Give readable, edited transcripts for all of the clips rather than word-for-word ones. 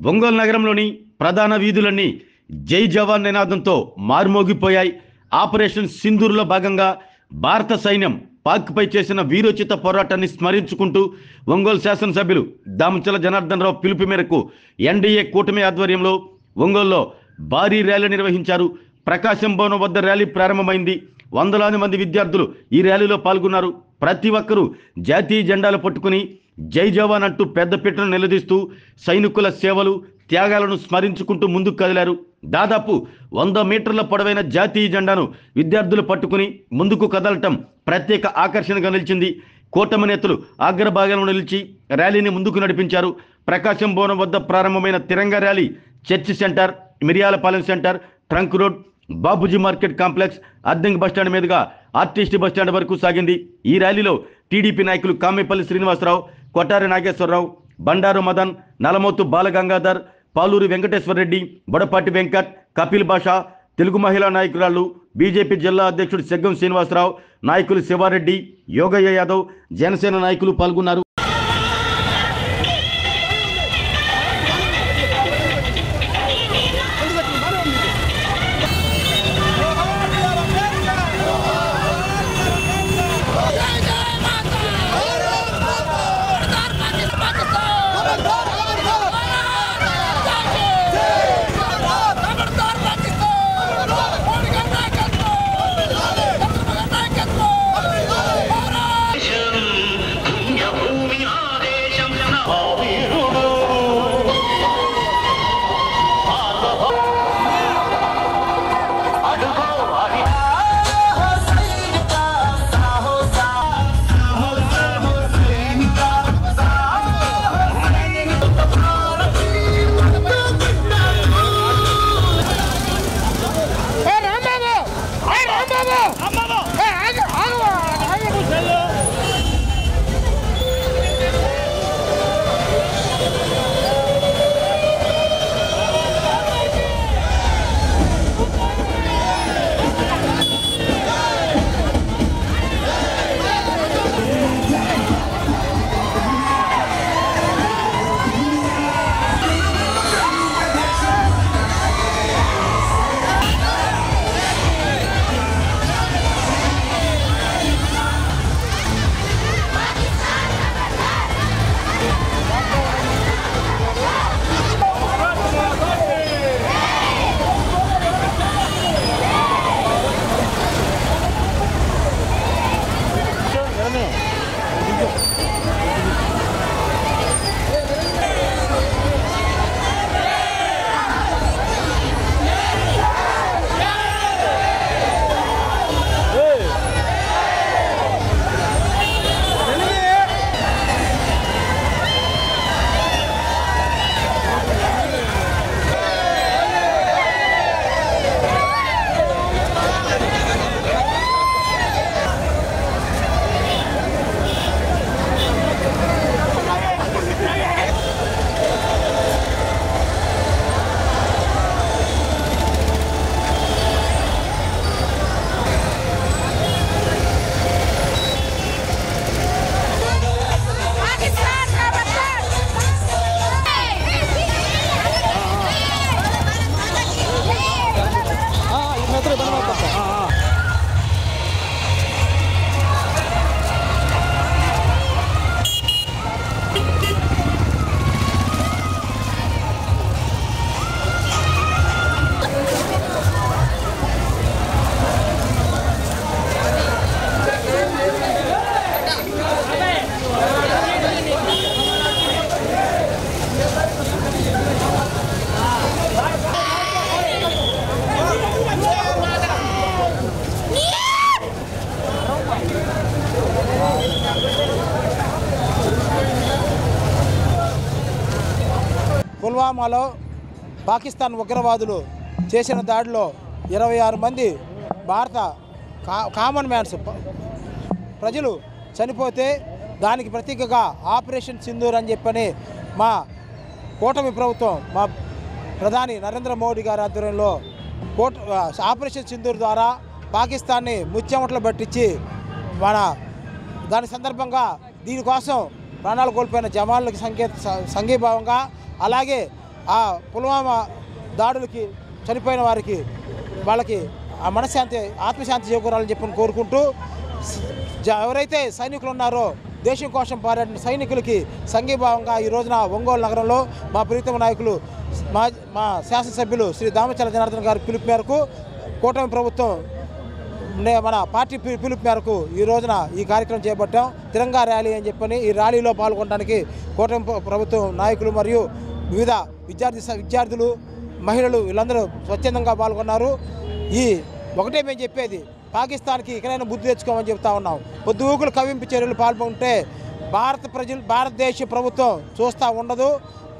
ఒంగోలు నగరంలోని ప్రధాన వీధులన్నీ జై జవాన్ నినాదంతో మారుమోగిపోయాయి. ఆపరేషన్ సింధూర్లో భాగంగా భారత సైన్యం పాక్పై చేసిన వీరోచిత పోరాటాన్ని స్మరించుకుంటూ ఒంగోలు శాసనసభ్యులు దామచల జనార్దన్ రావు పిలుపు మేరకు ఎన్డీఏ కూటమి ఆధ్వర్యంలో ఒంగోలులో భారీ ర్యాలీ నిర్వహించారు. ప్రకాశం భవనం వద్ద ర్యాలీ ప్రారంభమైంది. వందలాది మంది విద్యార్థులు ఈ ర్యాలీలో పాల్గొన్నారు. ప్రతి ఒక్కరూ జాతీయ జెండాలు పట్టుకుని జై జవాన్ అంటూ పెద్దపీటను నిలదీస్తూ సైనికుల సేవలు త్యాగాలను స్మరించుకుంటూ ముందుకు కదిలారు. దాదాపు 100 మీటర్ల పొడవైన జాతీయ జెండాను విద్యార్థులు పట్టుకుని ముందుకు కదలటం ప్రత్యేక ఆకర్షణగా నిలిచింది. కూటమి నేతలు అగ్రభాగంలో నిలిచి ర్యాలీని ముందుకు నడిపించారు. ప్రకాశం భవనం వద్ద ప్రారంభమైన Tiranga rally church centre, Miriyalapalem centre, trunk road, Babuji market complex, Addanki bus stand మీదుగా ఆర్టీసీ బస్టాండ్ వరకు సాగింది. ఈ ర్యాలీలో టీడీపీ నాయకులు కామేపల్లి శ్రీనివాసరావు, కొట్టారి నాగేశ్వరరావు, బండారు మదన్, నలమోతు బాలగంగాధర్, పాలూరి వెంకటేశ్వరరెడ్డి, బొడపాటి వెంకట్, కపిల్ బాషా, తెలుగు మహిళా నాయకురాలు, బీజేపీ జిల్లా అధ్యక్షుడు సెగ్గం శ్రీనివాసరావు, నాయకులు శివారెడ్డి, యోగయ్య యాదవ్, జనసేన నాయకులు పాల్గొన్నారు. పుల్వామాలో పాకిస్తాన్ ఉగ్రవాదులు చేసిన దాడిలో 26 మంది భారత కామన్ మ్యాన్స్ ప్రజలు చనిపోతే దానికి ప్రతీకగా ఆపరేషన్ సింధూర్ అని చెప్పని మా కూటమి ప్రభుత్వం, మా ప్రధాని నరేంద్ర మోడీ గారి ఆధ్వర్యంలో ఆపరేషన్ సింధూర్ ద్వారా పాకిస్తాన్ని ముచ్చెమటలు పట్టించి దాని సందర్భంగా దీనికోసం ప్రాణాలు కోల్పోయిన జవాన్లకు సంఘీభావంగా అలాగే ఆ పుల్వామా దాడులకి చనిపోయిన వారికి వాళ్ళకి ఆ మనశ్శాంతి ఆత్మశాంతి చేకూరాలని చెప్పి కోరుకుంటూ ఎవరైతే సైనికులు ఉన్నారో దేశం కోసం పోరాడిన సైనికులకి సంఘీభావంగా ఈ రోజున ఒంగోలు నగరంలో మా ప్రీతమ నాయకులు మా శాసనసభ్యులు శ్రీ దామచల జనార్దన్ గారి పిలుపు మేరకు కూటమి ప్రభుత్వం మన పార్టీ పిలుపు మేరకు ఈ రోజున ఈ కార్యక్రమం చేపట్టాం. తిరంగా ర్యాలీ అని చెప్పని ఈ ర్యాలీలో పాల్గొనడానికి కూటమి ప్రభుత్వం నాయకులు మరియు వివిధ విద్యార్థులు మహిళలు వీళ్ళందరూ స్వచ్ఛందంగా పాల్గొన్నారు. ఈ ఒకటే మేము చెప్పేది, పాకిస్తాన్కి ఇకనైనా బుద్ధి తెచ్చుకోమని చెప్తా ఉన్నాం. పొద్దుగూకులు కవింపు చర్యలు పాల్గొంటే భారతదేశ ప్రభుత్వం చూస్తూ ఉండదు.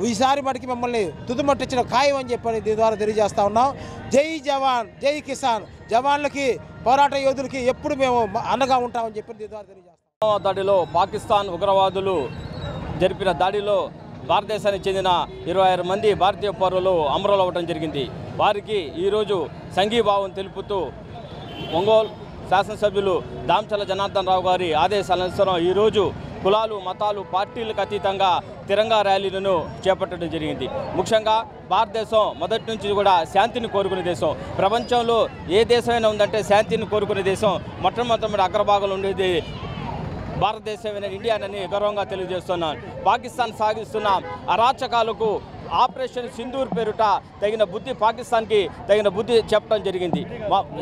ఈసారి మటుకి మిమ్మల్ని తుదిమట్టించిన ఖాయం అని చెప్పని దీని ద్వారా తెలియజేస్తా ఉన్నాం. జై జవాన్, జై కిసాన్. జవాన్లకి, పోరాట యోధులకి ఎప్పుడు మేము అండగా ఉంటామని చెప్పి దీని ద్వారా తెలియజేస్తాం. దాడిలో పాకిస్తాన్ ఉగ్రవాదులు జరిపిన దాడిలో భారతదేశానికి చెందిన 26 మంది భారతీయ పౌరులు అమరులవ్వడం జరిగింది. వారికి ఈరోజు సంఘీభావం తెలుపుతూ ఒంగోలు శాసనసభ్యులు దామచల జనార్దన్ రావు గారి ఆదేశానుసారం ఈరోజు కులాలు, మతాలు, పార్టీలకు అతీతంగా తిరంగా ర్యాలీలను చేపట్టడం జరిగింది. ముఖ్యంగా భారతదేశం మొదటి నుంచి కూడా శాంతిని కోరుకునే దేశం. ప్రపంచంలో ఏ దేశమైనా ఉందంటే శాంతిని కోరుకునే దేశం మొట్టమొదటి అగ్రభాగంలో ఉండేది భారతదేశమైన ఇండియానని గర్వంగా తెలియజేస్తున్నాను. పాకిస్తాన్ సాగిస్తున్న అరాచకాలకు ఆపరేషన్ సింధూర్ పేరుట తగిన బుద్ధి పాకిస్తాన్కి తగిన బుద్ధి చెప్పడం జరిగింది.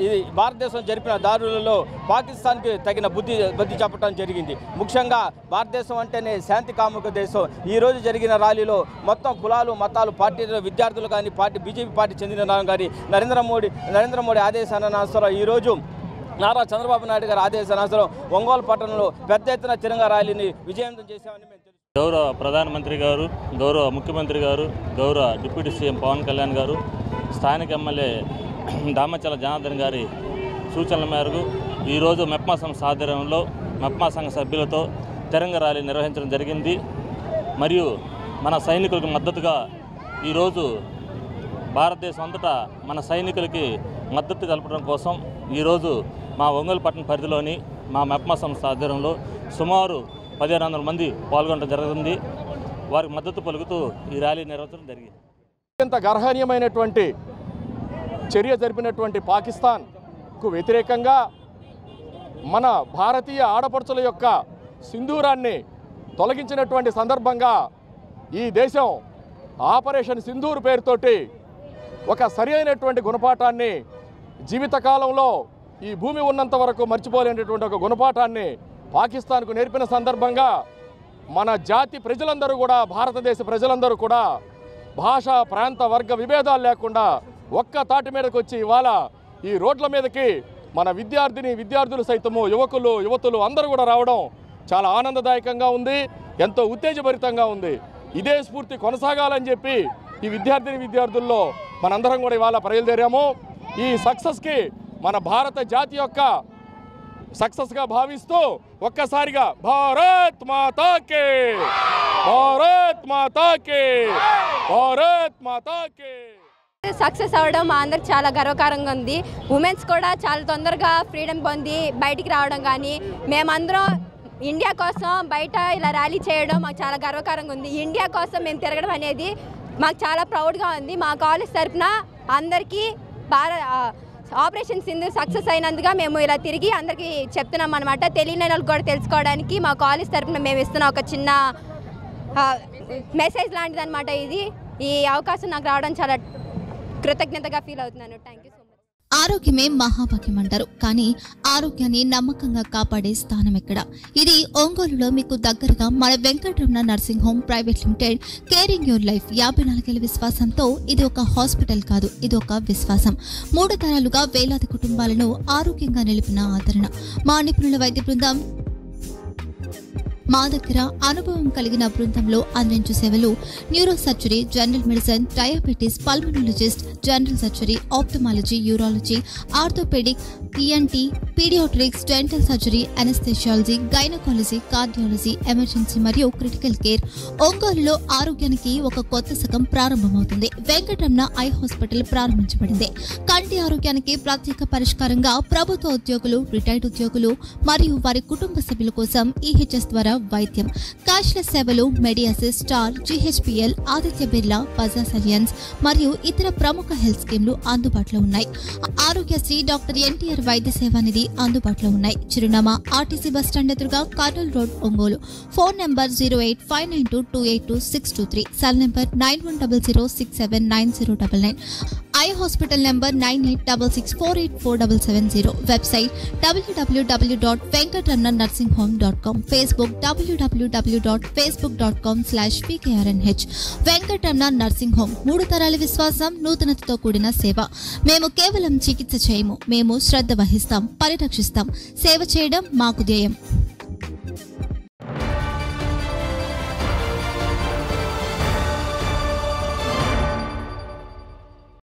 ఇది భారతదేశం జరిపిన దాడులలో పాకిస్తాన్కి తగిన బుద్ధి చెప్పడం జరిగింది. ముఖ్యంగా భారతదేశం అంటేనే శాంతి కాముక దేశం. ఈరోజు జరిగిన ర్యాలీలో మొత్తం కులాలు, మతాలు, పార్టీల విద్యార్థులు కానీ బీజేపీ పార్టీ చెందిన కానీ నరేంద్ర మోడీ ఆదేశానుసారం ఈరోజు నారా చంద్రబాబు నాయుడు గారి ఆదేశానుసారం ఒంగోలు పట్టణంలో పెద్ద ఎత్తున తిరంగా ర్యాలీని విజయవంతం చేశామని మేము తెలుసు. గౌరవ ప్రధానమంత్రి గారు, గౌరవ ముఖ్యమంత్రి గారు, గౌరవ డిప్యూటీ సీఎం పవన్ కళ్యాణ్ గారు, స్థానిక ఎమ్మెల్యే దామచల జనార్దన్ గారి సూచనల మేరకు ఈరోజు మెప్మా సంస్థ ఆధ్వర్యంలో మెప్మా సంఘ సభ్యులతో తిరంగా ర్యాలీ నిర్వహించడం జరిగింది. మరియు మన సైనికులకు మద్దతుగా ఈరోజు భారతదేశం అంతటా మన సైనికులకి మద్దతు తెలపడం కోసం ఈరోజు మా ఒంగోలు పట్టణ పరిధిలోని మా మెప్మా సంస్థ ఆధ్వర్యంలో సుమారు 1500 మంది పాల్గొనడం జరుగుతుంది. వారికి మద్దతు పలుకుతూ ఈ ర్యాలీ నిర్వహించడం జరిగింది. అత్యంత గర్హనీయమైనటువంటి చర్య జరిపినటువంటి పాకిస్తాన్కు వ్యతిరేకంగా మన భారతీయ ఆడపడుచుల యొక్క సింధూరాన్ని తొలగించినటువంటి సందర్భంగా ఈ దేశం ఆపరేషన్ సింధూర్ పేరుతోటి ఒక సరి అయినటువంటి గుణపాఠాన్ని జీవితకాలంలో ఈ భూమి ఉన్నంత వరకు మర్చిపోలేనటువంటి ఒక గుణపాఠాన్ని పాకిస్తాన్కు నేర్పిన సందర్భంగా మన జాతి ప్రజలందరూ కూడా, భారతదేశ ప్రజలందరూ కూడా భాష, ప్రాంత, వర్గ విభేదాలు లేకుండా ఒక్క తాటి మీదకి వచ్చి ఇవాళ ఈ రోడ్ల మీదకి మన విద్యార్థులు సైతము, యువతులు అందరూ కూడా రావడం చాలా ఆనందదాయకంగా ఉంది, ఎంతో ఉత్తేజభరితంగా ఉంది. ఇదే స్ఫూర్తి కొనసాగాలని చెప్పి ఈ విద్యార్థుల్లో మనందరం కూడా ఇవాళ బయలుదేరాము. ఈ సక్సెస్కి మన భారత జాతి యొక్క సక్సెస్గా భావిస్తూ ఒక్కసారిగా భారత్ మాతా కే, భారత్ మాతా కే, భారత్ మాతా కే. సక్సెస్ అవ్వడం మా అందరికి చాలా గర్వకారంగా ఉంది. ఉమెన్స్ కూడా చాలా తొందరగా ఫ్రీడమ్ పొంది బయటికి రావడం కానీ, మేమందరం ఇండియా కోసం బయట ఇలా ర్యాలీ చేయడం మాకు చాలా గర్వకారంగా ఉంది. ఇండియా కోసం మేము తిరగడం అనేది మాకు చాలా ప్రౌడ్గా ఉంది. మా కాలేజ్ తరఫున అందరికీ ఆపరేషన్ సింధూర్ సక్సెస్ అయినందుగా మేము ఇలా తిరిగి అందరికీ చెప్తున్నాం అనమాట. తెలియని వాళ్ళకి కూడా తెలుసుకోవడానికి మా కాలేజ్ తరఫున మేము ఇస్తున్న ఒక చిన్న మెసేజ్ లాంటిది అనమాట. ఈ అవకాశం నాకు రావడం చాలా కృతజ్ఞతగా ఫీల్ అవుతున్నాను. Thank you so much. ఆరోగ్యమే మహాభాగ్యం అంటారు, కానీ ఆరోగ్యాన్ని నమ్మకంగా కాపాడే స్థానం ఎక్కడ? ఇది ఒంగోలులో మీకు దగ్గరగా మన Venkataramana nursing home private limited. Caring your life 54 ఏళ్ల విశ్వాసంతో ఇది ఒక హాస్పిటల్ కాదు, ఇది ఒక విశ్వాసం. 3 తరాలుగా వేలాది కుటుంబాలను ఆరోగ్యంగా నిలిపిన ఆదరణ. మా నిపుణుల వైద్య బృందం మా దగ్గర అనుభవం కలిగిన బృందంలో అందించే సేవలు neuro surgery, general medicine, diabetes, pulmonologist, general surgery, ophthalmology, urology, orthopaedic, ENT, paediatrics, dental surgery, anaesthesiology, gynaecology, cardiology, emergency మరియు క్రిటికల్ కేర్. ఒంగోలులో ఆరోగ్యానికి ఒక కొత్త శకం ప్రారంభమవుతుంది. వెంకటరమణ ఐ హాస్పిటల్ ప్రారంభించబడింది. కంటి ఆరోగ్యానికి ప్రత్యేక పరిష్కారంగా ప్రభుత్వ ఉద్యోగులు, రిటైర్డ్ ఉద్యోగులు మరియు వారి కుటుంబ సభ్యుల కోసం ఈహెచ్ఎస్ ద్వారా వైద్యం. క్యాష్లెస్ సేవలు Medi Assist, Star, GHPL, Aditya Birla, Bajaj Allianz మరియు ఇతర ప్రముఖ హెల్త్ స్కీమ్లు అందుబాటులో ఉన్నాయి. ఆరోగ్యశ్రీ, డాక్టర్ ఎన్టీఆర్ వైద్య సేవా నిధి అందుబాటులో ఉన్నాయి. చిరునామా ఆర్టీసీ బస్టాండ్ ఎదురుగా, Kurnool road, Ongole. Phone number 08592282623, cell number 9100679099, eye hospital number 9866484770, website www.venkatramannursing.com, Facebook www.facebook.com/pkrnh. Venkataramana nursing home, 3 తరాల విశ్వాసం, నూతనతతో కూడిన సేవ. మేము కేవలం చికిత్స చేయము, మేము శ్రద్ధ వహిస్తాం, పరిరక్షిస్తాం. సేవ చేయడం మాకు ధ్యేయం.